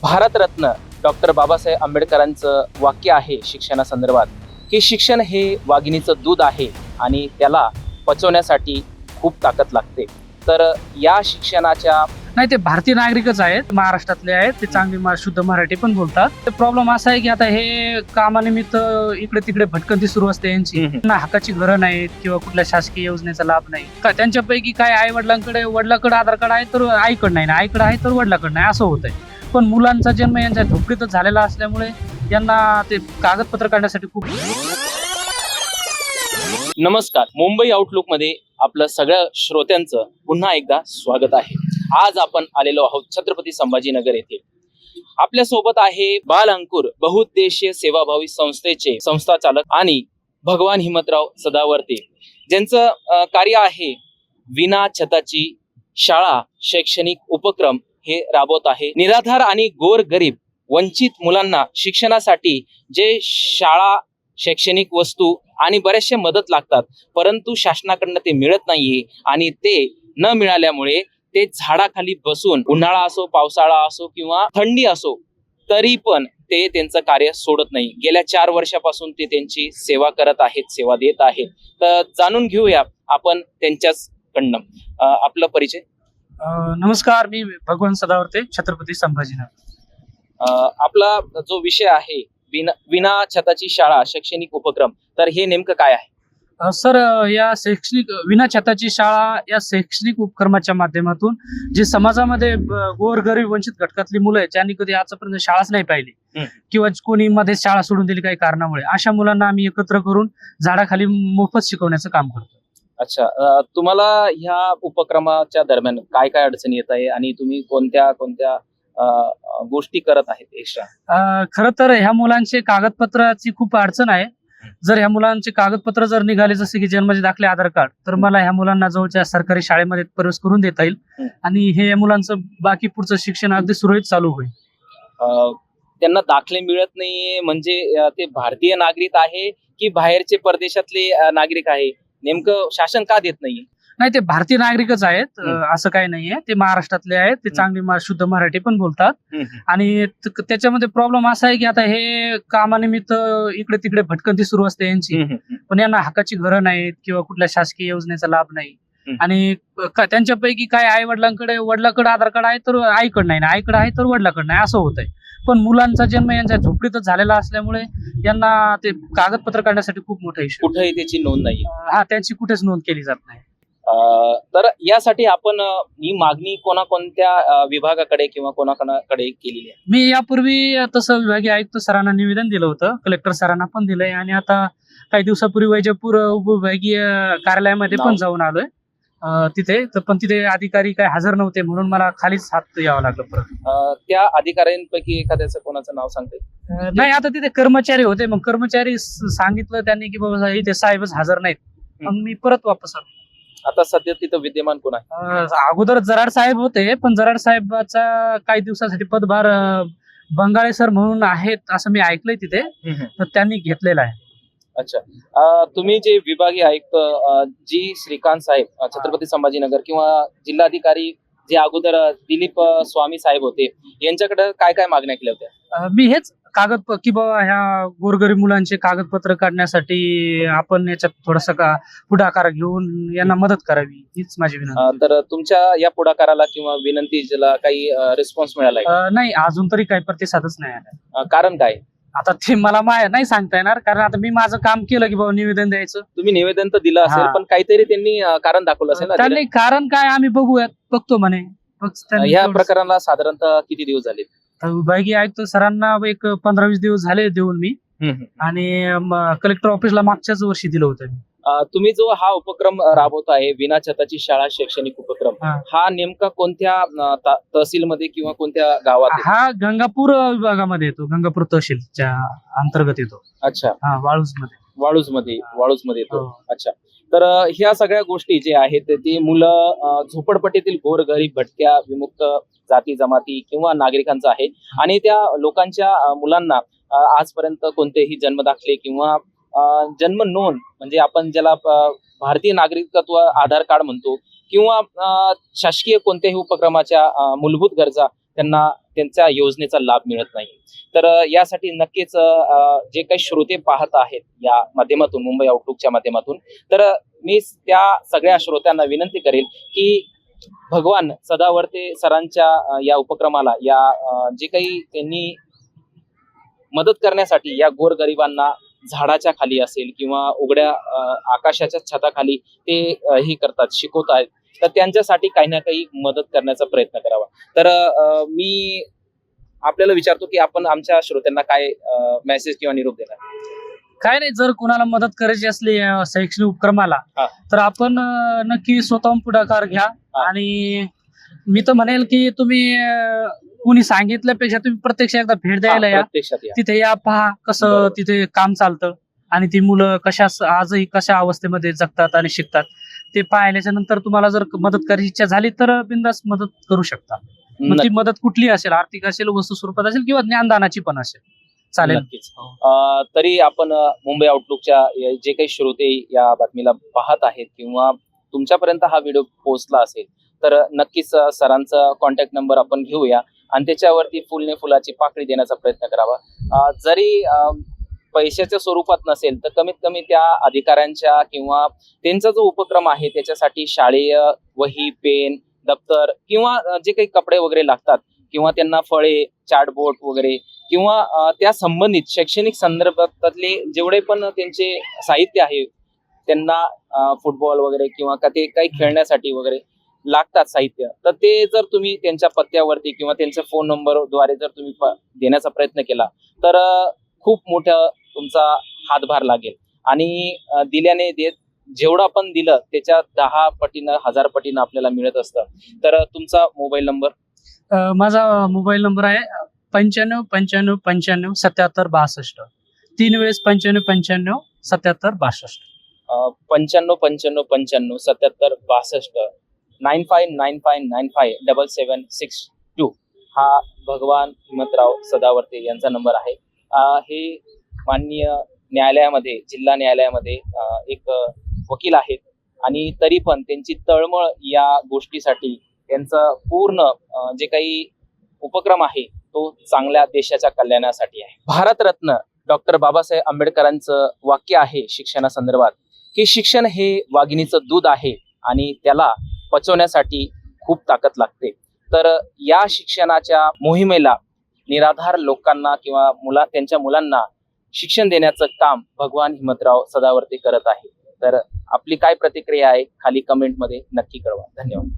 Bharat Ratna doctor Babasaheb आंबेडकरांचं वाक्य आहे शिक्षणासंदर्भात की शिक्षण हे वाघिणीचं दूध आहे आणि त्याला पचवण्यासाठी खूप ताकद लागते. तर या शिक्षणाच्या नाही, ते भारतीय नागरिकच आहेत, महाराष्ट्रातले आहेत. ते चांगली शुद्ध मराठी पण बोलतात. ते प्रॉब्लेम असा आहे की आता हे कामानिमित्त इकडे तिकडे भटकंती सुरू असते यांची. त्यांना हक्काची घरं नाहीत किंवा कुठल्या शासकीय योजनेचा लाभ नाही. त्यांच्यापैकी काय आई वडिलांकडे आधार कार्ड आहे तर आईकडे नाही, आईकडे आहे तर वडिलांकडे नाही, असं होत आहे. पण मुलांचा जन्म यांच्या झोपडीतच झालेला असल्यामुळे यांना ते कागदपत्र काढण्यासाठी खूप. नमस्कार, मुंबई आउटलुक मध्ये आपलं सगळ्या श्रोत्यांचं पुन्हा एकदा स्वागत आहे. आज आपण आलेलो आहोत छत्रपती संभाजीनगर येथे. आपल्या सोबत आहे बाल अंकुर बहुउद्देशीय सेवाभावी संस्थेचे संस्थाचालक आणि भगवान हिमतराव सदावर्ते, ज्यांचं कार्य आहे विना छताची शाळा शैक्षणिक उपक्रम हे राबवत आहे. निराधार आणि गोर गरीब वंचित मुलांना शिक्षणासाठी जे शाळा शैक्षणिक वस्तू आणि बरेचसे मदत लागतात, परंतु शासनाकडनं ते मिळत नाहीये आणि ते न मिळाल्यामुळे ते झाडाखाली बसून उन्हाळा असो पावसाळा असो किंवा थंडी असो तरी पण ते त्यांचं कार्य सोडत नाही. गेल्या 4 वर्षापासून ते त्यांची सेवा करत आहेत, सेवा देत आहेत. तर जाणून घेऊया आपण त्यांच्याच कडनं. आपला परिचय. नमस्कार, मी भगवान सदावर्ते, छत्रपती संभाजीनगर. आपला जो विषय आहे विना छताची शाळा शैक्षणिक उपक्रम, तर हे नेमकं काय आहे? सर, या शैक्षणिक विना छताची शाळा या शैक्षणिक उपक्रमाच्या माध्यमातून जे समाजामध्ये गोरगरीब वंचित घटकातली मुलं आहेत, ज्यांनी कधी आजपर्यंत शाळाच नाही पाहिली किंवा कोणी मध्ये शाळा सोडून दिली काही कारणामुळे, अशा मुलांना आम्ही एकत्र करून झाडाखाली मोफत शिकवण्याचं काम करतो. अच्छा, तुम्हाला ह्या उपक्रमाच्या दरम्यान काय काय अडचणी येत आहे आणि तुम्ही कोणत्या कोणत्या गोष्टी करत आहेत एक्स्ट्रा? खरं तर ह्या मुलांचे कागदपत्राची खूप अडचण आहे. जर ह्या मुलांचे कागदपत्र जर निघाले जसे की जन्माचे दाखले, आधार कार्ड, तर मला ह्या मुलांना जवळच्या सरकारी शाळेमध्ये प्रवेश करून देता येईल आणि हे मुलांचं बाकी पुढचं शिक्षण अगदी सुरळीत चालू होईल. त्यांना दाखले मिळत नाहीये म्हणजे ते भारतीय नागरिक आहे की बाहेरचे परदेशातले नागरिक आहे? नेमकं शासन का देत नाहीये? नाही, ते भारतीय नागरिकच आहेत, असं काही नाहीये. ते महाराष्ट्रातले आहेत. ते चांगली शुद्ध मराठी पण बोलतात आणि त्याच्यामध्ये प्रॉब्लेम असा आहे की आता हे कामानिमित्त इकडे तिकडे भटकंती सुरू असते यांची. पण यांना हक्काची घरं नाहीत किंवा कुठल्या शासकीय योजनेचा लाभ नाही. आणि त्यांच्यापैकी काय आई वडिलांकडे आधार कार्ड आहे तर आईकडे नाही, आईकडे आहे तर वडिलांकडे नाही, असं होत आहे. पण मुलांचा जन्म यांच्या झोपडीतच झालेला असल्यामुळे यांना ते कागदपत्र काढण्यासाठी खूप मोठा इश्यू. कुठेही त्याची नोंद नाही. त्यांची कुठेच नोंद केली जात नाही. तर यासाठी आपण ही मागणी कोणत्या विभागाकडे किंवा कोणाकडे केलेली आहे? मी यापूर्वी तसं विभागीय आयुक्त सरांना निवेदन दिलं होतं, कलेक्टर सरांना पण दिलंय आणि आता काही दिवसापूर्वी वैजपूर उपविभागीय कार्यालयामध्ये पण जाऊन आलोय. तिथे अधिकारी काय हजर नव्हते म्हणून मला खालीच हात यावं लागलं परत. त्या अधिकाऱ्यांपैकी एखाद्याचं कोणाचं नाव सांगते? नाही, आता तिथे कर्मचारी होते, मग कर्मचारी सांगितलं त्यांनी की बाबा इथे साहेबच हजर नाहीत, मग मी परत वापस आलो. आता सध्या तिथं विद्यमान कोण आहे? अगोदर जराड साहेब होते, पण जराड साहेबाचा काही दिवसासाठी पदभार बंगाळे सर म्हणून आहेत असं मी ऐकलंय तिथे, तर त्यांनी घेतलेला आहे. अच्छा, तुम्ही जे विभागीय आयुक्त जी श्रीकांत साहेब छत्रपती संभाजीनगर किंवा जिल्हाधिकारी जे अगोदर दिलीप स्वामी साहेब होते, यांच्याकडे काय काय मागण्या केल्या होत्या? मी हेच की बाबा ह्या गोरगरीब मुलांचे कागदपत्र काढण्यासाठी आपण याच्यात थोडासा पुढाकार घेऊन यांना मदत करावी, हीच माझी विनंती. तर तुमच्या या पुढाकाराला किंवा विनंतीला काही रिस्पॉन्स मिळाला? नाही, अजून तरी काही प्रतिसादच नाही आला. कारण काय? आता ते मला नाही सांगता येणार, कारण आता मी माझं काम केलं की बाबा निवेदन द्यायचं. तुम्ही निवेदन तर दिलं असेल, पण काहीतरी त्यांनी कारण दाखवलं असेल ना? त्यांनी कारण काय आम्ही बघतो म्हणे. या प्रकाराला साधारणतः किती दिवस झाले? विभागीय आयुक्त सरांना एक 15-20 दिवस झाले देऊन मी, आणि कलेक्टर ऑफिसला मागच्याच वर्षी दिलं होतं. तुम्ही जो हा उपक्रम राबवत आहे विना छताची शाळा शैक्षणिक उपक्रम, हा नेमका कोणत्या तहसीलमध्ये किंवा कोणत्या गावात? हा गंगापूर विभागामध्ये येतो, गंगापूर तहसीलच्या अंतर्गत येतो. अच्छा, वाळूजमध्ये येतो. अच्छा, तर ह्या सगळ्या गोष्टी जे आहेत ते मुलं झोपडपट्टीतील गोरगरीब भटक्या विमुक्त जाती जमाती किंवा नागरिकांचं आहे आणि त्या लोकांच्या मुलांना आजपर्यंत कोणतेही जन्मदाखले किंवा जन्म नोंद म्हणजे आपण ज्याला भारतीय नागरिकत्व आधार कार्ड म्हणतो किंवा शासकीय कोणत्याही उपक्रमाच्या मूलभूत गरजा त्यांना त्यांच्या योजनेचा लाभ मिळत नाही. तर यासाठी नक्कीच जे काही श्रोते पाहत आहेत या माध्यमातून, मुंबई आउटलुकच्या माध्यमातून, तर मी त्या सगळ्या श्रोत्यांना विनंती करेल की भगवान सदावर्ते सरांच्या या उपक्रमाला, या जे काही त्यांनी मदत करण्यासाठी या गोरगरिबांना झाडाच्या खाली असेल किंवा उघड्या आकाशाच्या छताखाली ते हे करतात, शिकवत आहेत, तर त्यांच्यासाठी काही ना काही मदत करण्याचा प्रयत्न करावा. तर मी आपल्याला विचारतो की आपण आमच्या श्रोत्यांना काय मेसेज किंवा निरोप देणार? काय नाही, जर कुणाला मदत करायची असली शैक्षणिक उपक्रमाला, हा. तर आपण नक्की स्वतःहून पुढाकार घ्या. हा. आणि मी तर म्हणेल की तुम्ही कुणी सांगितल्यापेक्षा तुम्ही प्रत्यक्ष एकदा भेट द्यायला या. प्रत्यक्षात या. तिथे या, पहा कसं बरोबर. तिथे काम चालतं आणि ती मुलं आजही कशा अवस्थेमध्ये जगतात आणि शिकतात ते पाहिल्याच्या नंतर तुम्हाला जर मदत करायची इच्छा झाली तर बिनधास्त मदत करू शकता. मग ती मदत कुठली असेल, आर्थिक असेल, वस्तू स्वरूपात असेल किंवा ज्ञानदानाची पण असेल, चालेल. नक्कीच. तरी आपण मुंबई आउटलुकच्या जे काही श्रोते या बातमीला पाहत आहेत किंवा तुमच्यापर्यंत हा व्हिडिओ पोहोचला असेल, तर नक्कीच सरांचा कॉन्टॅक्ट नंबर आपण घेऊया आणि त्याच्यावरती फुलने फुलाची पाकळी देण्याचा प्रयत्न करावा. जरी पैशाच्या स्वरूपात नसेल तर कमीत कमी त्या अधिकाऱ्यांच्या किंवा त्यांचा जो उपक्रम आहे त्याच्यासाठी शाळेय वही, पेन, दप्तर किंवा जे काही कपडे वगैरे लागतात किंवा त्यांना फळे, चार्टबोर्ड वगैरे किंवा त्या संबंधित शैक्षणिक संदर्भातले जेवढे पण त्यांचे साहित्य आहे, त्यांना फुटबॉल वगैरे किंवा ते काही खेळण्यासाठी वगैरे लागतात साहित्य, तर ते जर तुम्ही त्यांच्या पत्त्यावरती किंवा त्यांच्या फोन नंबरद्वारे जर तुम्ही देण्याचा प्रयत्न केला तर खूप मोठा तुमचा हातभार लागेल. आणि दिल्याने देत, जेवढं आपण दिलं त्याच्या 10 पटीनं 1000 पटीनं आपल्याला मिळत असतं. तर तुमचा मोबाईल नंबर? माझा मोबाईल नंबर आहे 95 95 95 77 62. 3 वेळेस 95 95 77 62. 95 95 95 77 62 9595957762 हा भगवान हिमतराव सदावर्ते यांचा नंबर आहे. हे माननीय न्यायालयामध्ये, जिल्हा न्यायालयामध्ये एक वकील आहेत आणि तरी पण त्यांची तळमळ या गोष्टीसाठी, त्यांचं पूर्ण जे काही उपक्रम आहे तो चांगल्या देशाच्या कल्याणासाठी आहे. भारतरत्न डॉक्टर बाबासाहेब आंबेडकरांचं वाक्य आहे शिक्षणासंदर्भात की शिक्षण हे वाघिणीचं दूध आहे आणि त्याला पचवण्यासाठी खूप ताकद लागते. तर या शिक्षणाच्या मोहिमेला निराधार लोकांना किंवा त्यांच्या मुलांना शिक्षण देण्याचं काम भगवान हिमतराव सदावर्ते करत आहे. तर आपली काय प्रतिक्रिया आहे खाली कमेंटमध्ये नक्की कळवा. धन्यवाद.